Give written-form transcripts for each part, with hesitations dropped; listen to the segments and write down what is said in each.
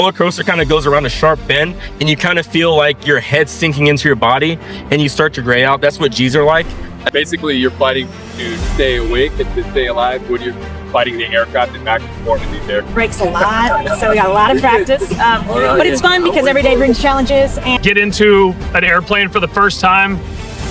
Roller coaster kind of goes around a sharp bend, and you kind of feel like your head sinking into your body, and you start to gray out. That's what G's are like. Basically, you're fighting to stay awake and to stay alive when you're fighting the aircraft and back and forth in these aircraft. Breaks a lot, so we got a lot of practice. But it's fun because every day brings challenges. And get into an airplane for the first time,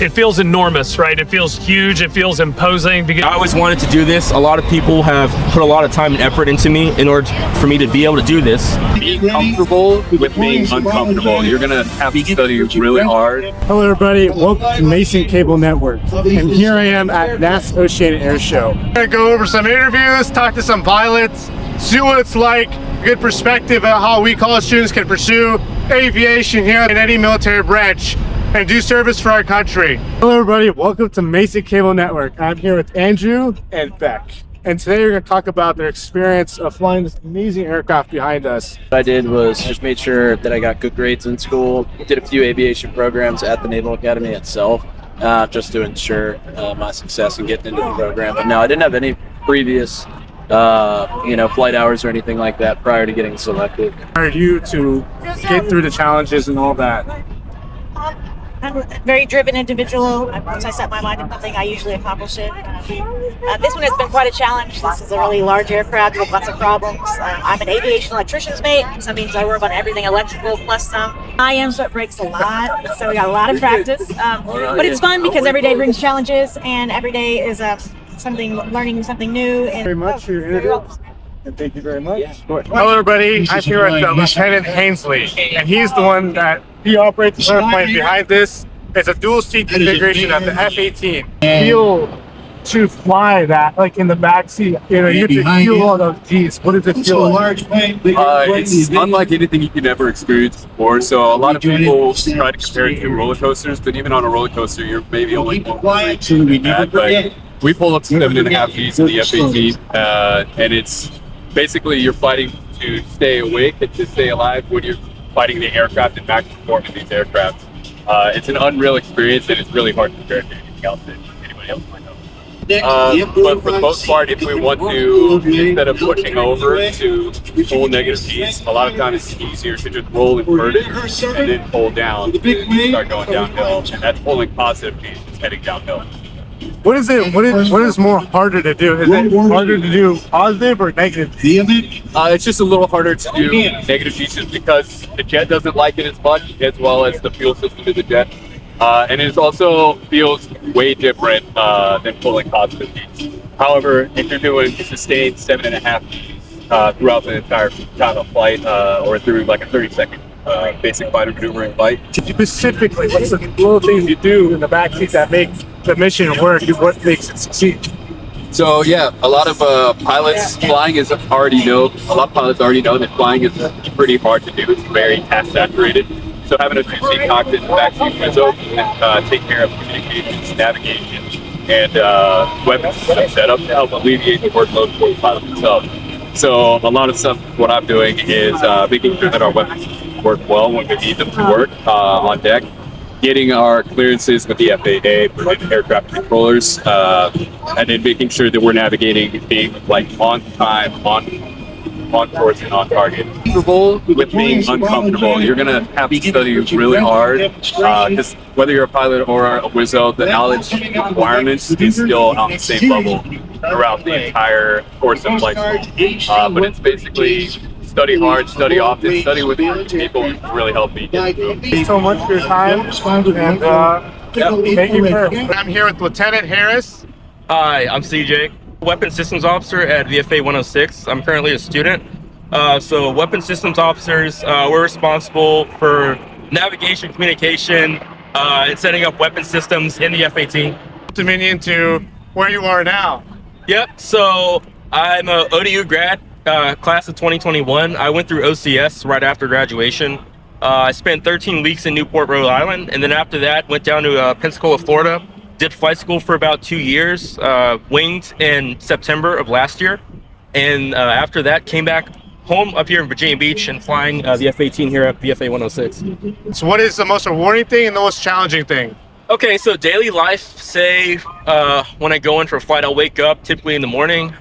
it feels enormous, right? It feels huge, it feels imposing. I always wanted to do this. A lot of people have put a lot of time and effort into me in order for me to be able to do this. Be comfortable with being uncomfortable. You're gonna have to study really hard. Hello everybody, welcome to Mason Cable Network. And here I am at NAS Oceana Airshow. I'm gonna go over some interviews, talk to some pilots, see what it's like, good perspective of how we college students can pursue aviation here in any military branch and do service for our country. Hello everybody, welcome to Mason Cable Network. I'm here with Andrew and Beck. And today we're going to talk about their experience of flying this amazing aircraft behind us. What I did was just made sure that I got good grades in school, did a few aviation programs at the Naval Academy itself, just to ensure my success in getting into the program. But no, I didn't have any previous flight hours or anything like that prior to getting selected. How are you to get through the challenges and all that? I'm a very driven individual. Once I set my mind on something, I usually accomplish it. This one has been quite a challenge. This is a really large aircraft with lots of problems. I'm an aviation electrician's mate, so that means I work on everything electrical plus some. So it breaks a lot, so we got a lot of practice. But it's fun because every day brings challenges, and every day is learning something new. And very much for your interview. And thank you very much. Hello everybody, I'm here with Lieutenant Hensley, and he's the one that he operates the airplane behind this. It's a dual seat configuration of the F-18. Feel to fly that, like in the back seat, you get to feel all those G's. What does it feel like? It's unlike anything you could ever experience before. So a lot of people try to compare it to roller coasters, but even on a roller coaster, you're maybe only but we pull up to 7.5 G's in the F-18, and it's basically you're fighting to stay awake and to stay alive when you're fighting the aircraft and back and forth in these aircraft. It's an unreal experience, and it's really hard to compare it to anything else that anybody else might know. But for the most part, if we want to, instead of pushing over to pull negative G's, a lot of times it's easier to just roll inverted and then pull down and start going downhill. And that's pulling positive G's, it's heading downhill. What is more harder to do? Is it harder to do positive or negative? It's just a little harder to do negative G's just because the jet doesn't like it as much, as well as the fuel system of the jet. And it also feels way different than pulling positive G's. However, if you're doing sustained 7.5 G's throughout the entire time of flight, or through like a 30-second basic fighter maneuvering flight. Specifically, what's the little things you do in the backseat that make the mission work and what makes it succeed? So yeah, a lot of pilots flying is already know. A lot of pilots already know that flying is pretty hard to do. It's very task saturated. So having a two-seat cockpit in the backseat window can take care of communications, navigation, and weapons system setup to help alleviate the workload for the pilot themselves. So a lot of stuff, what I'm doing is making sure that our weapons work well when we need them to work on deck, getting our clearances with the FAA for the aircraft controllers, and then making sure that we're navigating being like on time, on course, and on target. Comfortable with being uncomfortable. You're gonna have to study really hard, because whether you're a pilot or a Wizzo, the knowledge requirements is still on the same level throughout the entire course of flight school. But it's basically study hard, study often, study with people who really help me. Thank you so much for your time, and thank you for. I'm here with Lieutenant Harris. Hi, I'm CJ, Weapons Systems Officer at VFA 106. I'm currently a student. So Weapons Systems Officers, we're responsible for navigation, communication, and setting up weapon systems in the F-18. Dominion to where you are now. Yep, so I'm a ODU grad, class of 2021. I went through OCS right after graduation. I spent 13 weeks in Newport, Rhode Island, and then after that went down to Pensacola, Florida. Did flight school for about 2 years, winged in September of last year. And after that came back home up here in Virginia Beach and flying the F-18 here at VFA 106. So what is the most rewarding thing and the most challenging thing? Okay, so daily life, say when I go in for a flight, I'll wake up typically in the morning.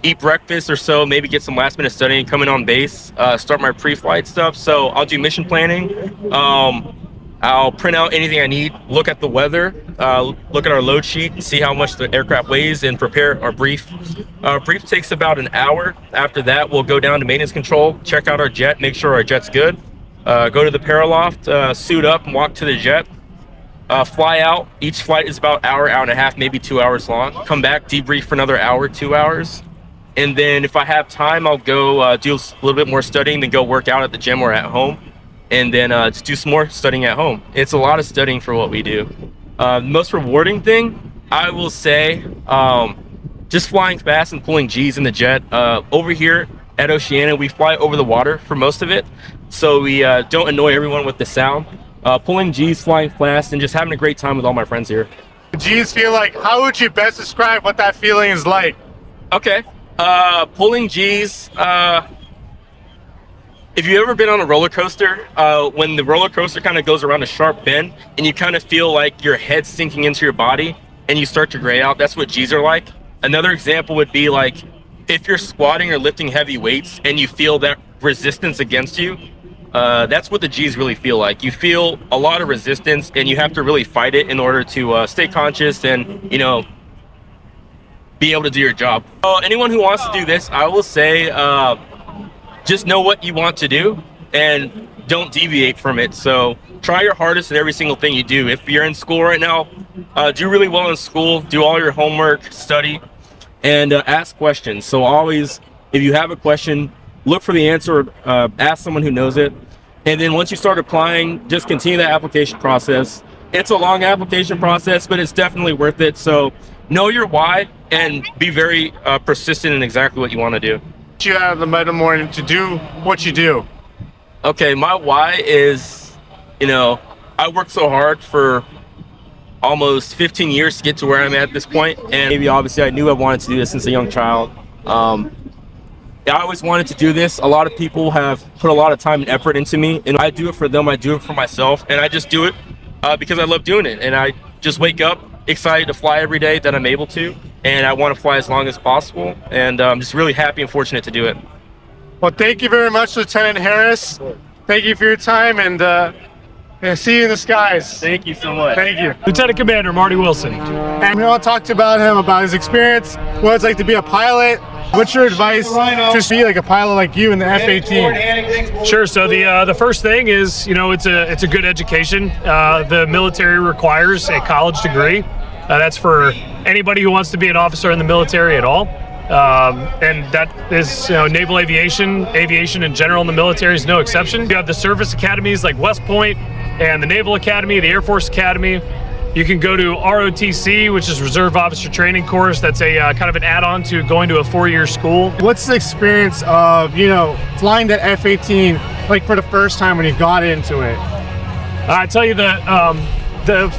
eat breakfast or so, maybe get some last minute studying, come in on base, start my pre-flight stuff. So I'll do mission planning. I'll print out anything I need, look at the weather, look at our load sheet, see how much the aircraft weighs, and prepare our brief. Our brief takes about an hour. After that, we'll go down to maintenance control, check out our jet, make sure our jet's good, go to the paraloft, suit up and walk to the jet, fly out. Each flight is about hour and a half, maybe 2 hours long. Come back, debrief for another hour, 2 hours. And then if I have time, I'll go do a little bit more studying, then go work out at the gym or at home. And then just do some more studying at home. It's a lot of studying for what we do. Most rewarding thing, I will say, just flying fast and pulling G's in the jet. Over here at Oceana, we fly over the water for most of it, so we don't annoy everyone with the sound. Pulling G's, flying fast, and just having a great time with all my friends here. G's feel like, how would you best describe what that feeling is like? Okay, pulling G's, if you've ever been on a roller coaster, when the roller coaster kind of goes around a sharp bend and you kind of feel like your head's sinking into your body and you start to gray out, that's what G's are like. Another example would be like if you're squatting or lifting heavy weights and you feel that resistance against you, that's what the G's really feel like. You feel a lot of resistance and you have to really fight it in order to stay conscious and, you know, be able to do your job. Anyone who wants to do this, I will say, just know what you want to do and don't deviate from it. So try your hardest in every single thing you do. If you're in school right now, do really well in school, do all your homework, study, and ask questions. So always, if you have a question, look for the answer, ask someone who knows it. And then once you start applying, just continue that application process. It's a long application process, but it's definitely worth it. So know your why and be very persistent in exactly what you want to do. You out of the bed in the morning to do what you do? Okay, my why is, you know, I worked so hard for almost 15 years to get to where I'm at this point, and maybe obviously I knew I wanted to do this since a young child. I always wanted to do this. A lot of people have put a lot of time and effort into me, and I do it for them, I do it for myself, and I just do it because I love doing it, and I just wake up excited to fly every day that I'm able to, and I want to fly as long as possible, and I'm just really happy and fortunate to do it. Well, thank you very much, Lieutenant Harris. Thank you for your time, and see you in the skies. Thank you so much. Thank you. Lieutenant Commander Marty Wilson. And we want to talk about him, about his experience, what it's like to be a pilot. What's your advice to be like a pilot like you in the F-18? Sure. So the first thing is, you know, it's a good education. The military requires a college degree. That's for anybody who wants to be an officer in the military at all. And that is, you know, naval aviation in general in the military is no exception. You have the service academies like West Point and the Naval Academy, the Air Force Academy. You can go to ROTC, which is Reserve Officer Training Course. That's a kind of an add-on to going to a 4-year school. What's the experience of, you know, flying that F-18 like for the first time when you got into it? I tell you the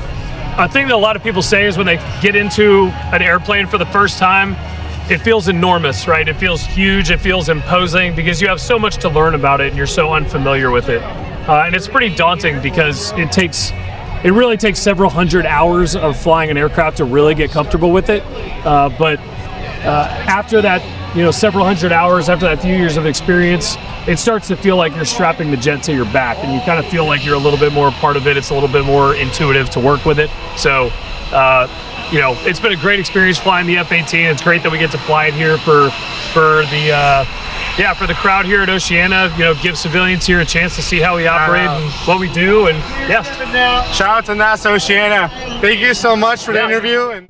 thing that a lot of people say is when they get into an airplane for the first time, it feels enormous, right? It feels huge, it feels imposing because you have so much to learn about it and you're so unfamiliar with it. And it's pretty daunting because it really takes several hundred hours of flying an aircraft to really get comfortable with it. But after that, you know, several hundred hours, after that few years of experience, it starts to feel like you're strapping the jet to your back and you kind of feel like you're a little bit more part of it. It's a little bit more intuitive to work with it. So, you know, it's been a great experience flying the F-18. It's great that we get to fly it here for the crowd here at Oceana. You know, give civilians here a chance to see how we operate and what we do. And yes, shout out to NAS Oceana. Thank you so much for the interview. And